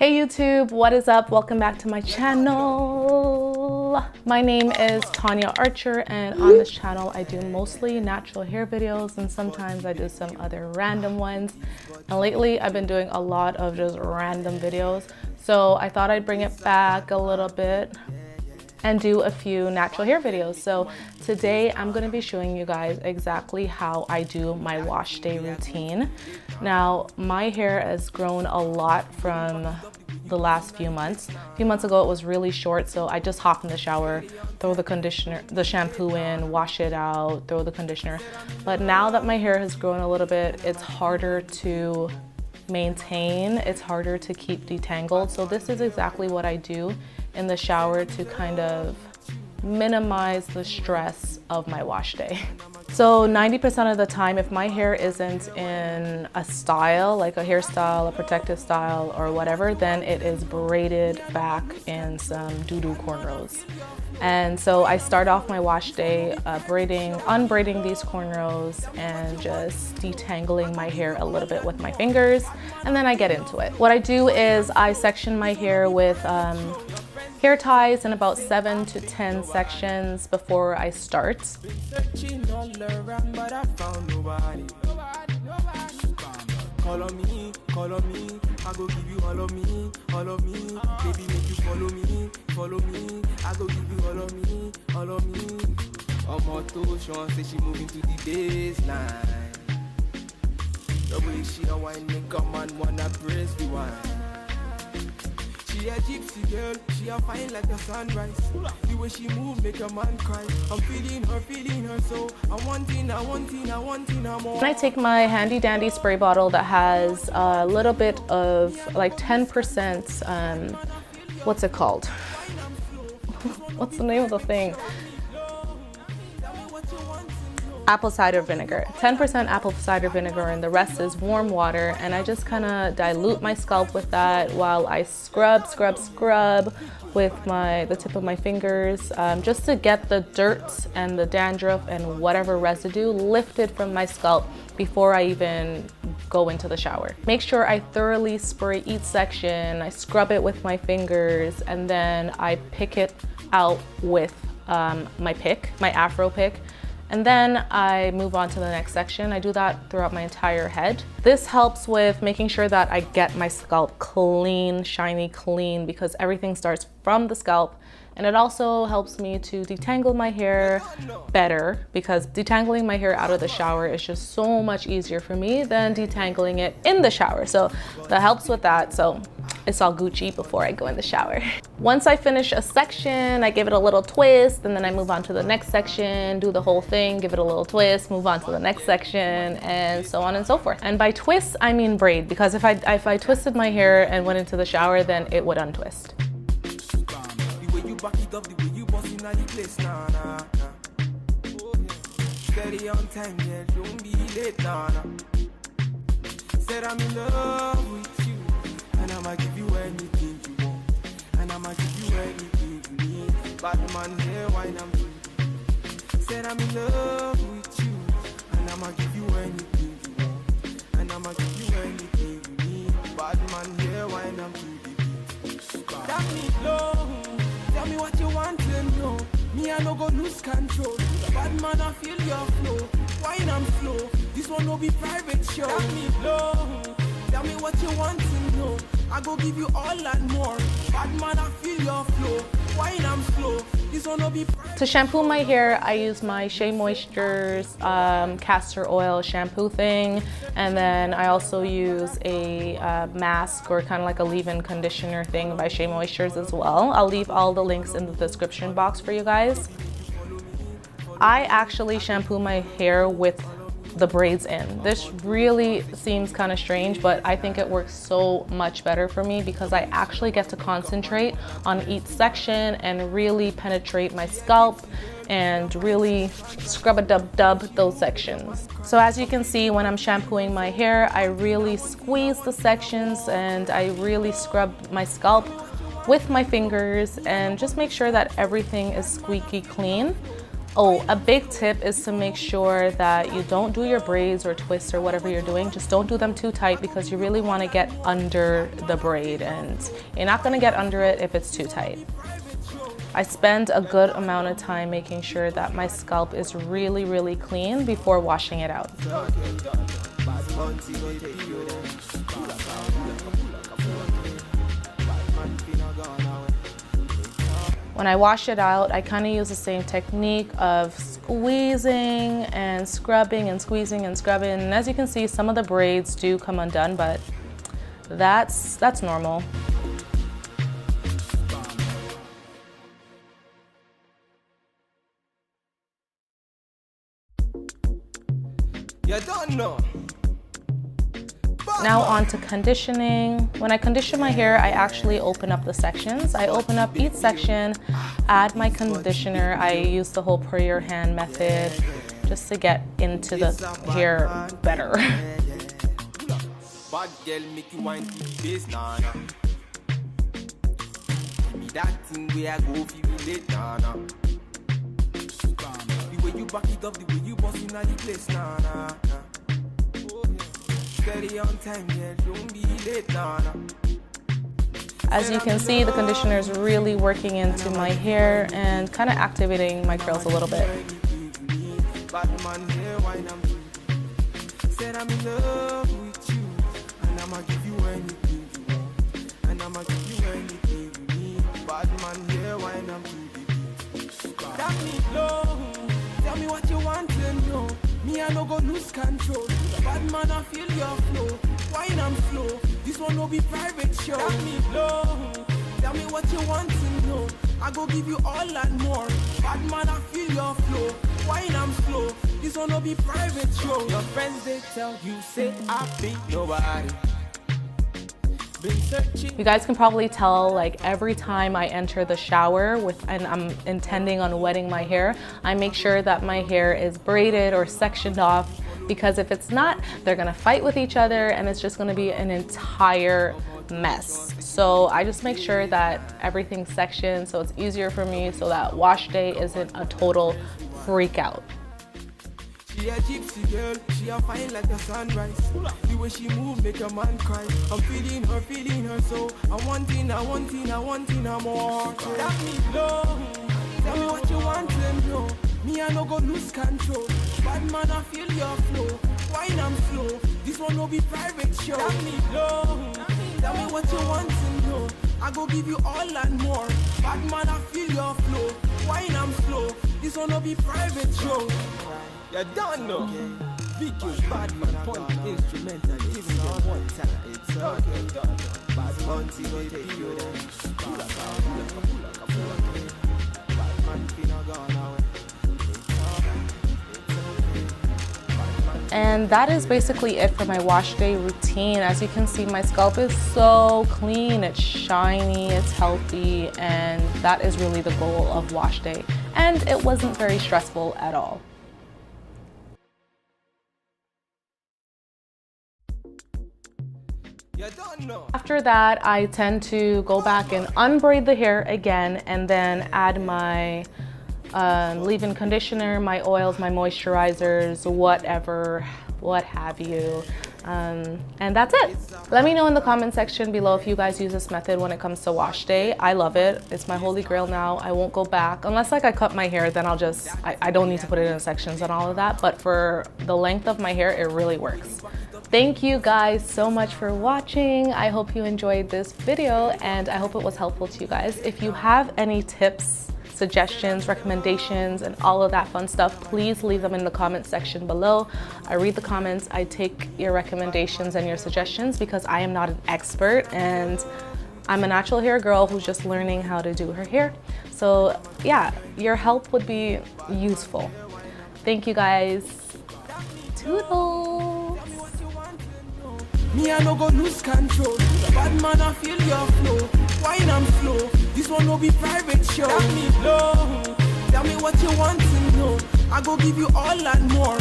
Hey YouTube, what is up? Welcome back to my channel. My name is Tanya Archer, and on this channel I do mostly natural hair videos, and sometimes I do some other random ones. And lately I've been doing a lot of just random videos, so I thought I'd bring it back a little bit and do a few natural hair videos. So today I'm going to be showing you guys exactly how I do my wash day routine. Now, my hair has grown a lot from the last few months. A few months ago it was really short, so I just hop in the shower, throw the shampoo in, wash it out, throw the conditioner. But now that my hair has grown a little bit, it's harder to maintain, it's harder to keep detangled. So this is exactly what I do in the shower to kind of minimize the stress of my wash day. So 90% of the time, if my hair isn't in a style, like a hairstyle, a protective style or whatever, then it is braided back in some doo-doo cornrows. And so I start off my wash day unbraiding these cornrows and just detangling my hair a little bit with my fingers, and then I get into it. What I do is I section my hair with hair ties in about 7 to 10 sections before I start. Call on me, I go give you all of me, baby make you follow me, I go give you all of me. Omoto Sean say she moving to the baseline. The way she a wine make a man wanna praise the wine. She a gypsy girl, she a fine like the sunrise. The way she move make a man cry. I'm feeling her, so I'm wanting her more. And I take my handy dandy spray bottle that has a little bit of like 10%, what's it called? What's the name of the thing? Apple cider vinegar. 10% apple cider vinegar, and the rest is warm water, and I just kind of dilute my scalp with that while I scrub with the tip of my fingers, just to get the dirt and the dandruff and whatever residue lifted from my scalp before I even go into the shower. Make sure I thoroughly spray each section, I scrub it with my fingers, and then I pick it out with my afro pick. And then I move on to the next section. I do that throughout my entire head. This helps with making sure that I get my scalp clean, shiny clean, because everything starts from the scalp. And it also helps me to detangle my hair better, because detangling my hair out of the shower is just so much easier for me than detangling it in the shower. So that helps with that. So it's all Gucci before I go in the shower. Once I finish a section, I give it a little twist, and then I move on to the next section, do the whole thing, give it a little twist, move on to the next section, and so on and so forth. And by twist, I mean braid, because if I twisted my hair and went into the shower, then it would untwist. The way you back it up, the way you boss in the place, nah. Steady on time, yeah, don't be late, nah. Said I'm in love with you, and I'ma give you anything you want, and I'ma give you anything you need. Bad man here, wine I'm free. Said I'm in love with you, and I'ma give you anything you want, and I'ma give you anything you need. Bad man here, wine I'm free. Tell me low, tell me what you want to know. Me I no go lose control. Bad man I feel your flow. Wine I'm slow. This one no be private show. Tell me low, tell me what you want to know. I go give you all and more. Bad man I feel your flow. Wine I'm slow. This one no be private. To shampoo my hair, I use my Shea Moisture's castor oil shampoo thing, and then I also use a mask, or kind of like a leave-in conditioner thing by Shea Moisture's as well. I'll leave all the links in the description box for you guys. I actually shampoo my hair with the braids in. This really seems kind of strange, but I think it works so much better for me, because I actually get to concentrate on each section and really penetrate my scalp and really scrub-a-dub-dub those sections. So as you can see, when I'm shampooing my hair, I really squeeze the sections and I really scrub my scalp with my fingers and just make sure that everything is squeaky clean. Oh, a big tip is to make sure that you don't do your braids or twists or whatever you're doing. Just don't do them too tight because you really want to get under the braid, and you're not going to get under it if it's too tight. I spend a good amount of time making sure that my scalp is really, really clean before washing it out. When I wash it out, I kind of use the same technique of squeezing and scrubbing and squeezing and scrubbing. And as you can see, some of the braids do come undone, but that's normal. You don't know. Now on to conditioning. When I condition my hair, I actually open up the sections. I open up each section, add my conditioner. I use the whole per your hand method just to get into the hair better. Bad girl make you wine to the base, nah, nah. Me that thing where I go feel relate, nah, nah. The way you back it up, the way you boss in the place, nah, nah, nah. Steady on time, yeah, don't be late, nah, nah. As you can see, the conditioner is really working into my hair and kind of activating my curls a little bit. Said I'm in love with you, and I'ma give you anything you want, and I'ma give you anything you need. Bad man, here, why not to the beat? Tell me low, tell me what you want to know. Me, I no go lose control. Bad man, I feel your flow. Wine I'm slow. This one no be private show. Tell me low, tell me what you want to know. I go give you all and more. Bad man, I feel your flow. Wine I'm slow. This one no be private show. Your friends they tell you say I be nobody. You guys can probably tell, like, every time I enter the shower and I'm intending on wetting my hair, I make sure that my hair is braided or sectioned off, because if it's not, they're gonna fight with each other and it's just gonna be an entire mess. So I just make sure that everything's sectioned so it's easier for me, so that wash day isn't a total freak out. She a gypsy girl, she a fine like the sunrise. The way she move make a man cry. I'm feeling her so I'm wanting her more. Tell me low, tell me what you want to know. Me I no go lose control. Bad man I feel your flow. Wine I'm slow, this one no be private show. Tell me low, tell me what you want to know. I go give you all and more. Bad man I feel your flow. Wine I'm slow, this one no be private show. You don't know. Because bad man point the instrumental, giving them one time. It's okay. Bad man will take you there. Bad man finna gone away. And that is basically it for my wash day routine. As you can see, my scalp is so clean, it's shiny, it's healthy, and that is really the goal of wash day. And it wasn't very stressful at all. After that, I tend to go back and unbraid the hair again and then add my leave-in conditioner, my oils, my moisturizers, whatever, what have you. And that's it. Let me know in the comment section below if you guys use this method when it comes to wash day. I love it. It's my holy grail now. I won't go back. Unless like I cut my hair, then I don't need to put it in sections and all of that. But for the length of my hair, it really works. Thank you guys so much for watching. I hope you enjoyed this video and I hope it was helpful to you guys. If you have any tips, suggestions, recommendations, and all of that fun stuff, please leave them in the comment section below. I read the comments, I take your recommendations and your suggestions because I am not an expert and I'm a natural hair girl who's just learning how to do her hair. So yeah, your help would be useful. Thank you guys. Toodles. Me I no go lose control. Bad man I feel your flow. Wine I'm slow. This one no be private show. Tell me low. Tell me what you want to know. I go give you all and more.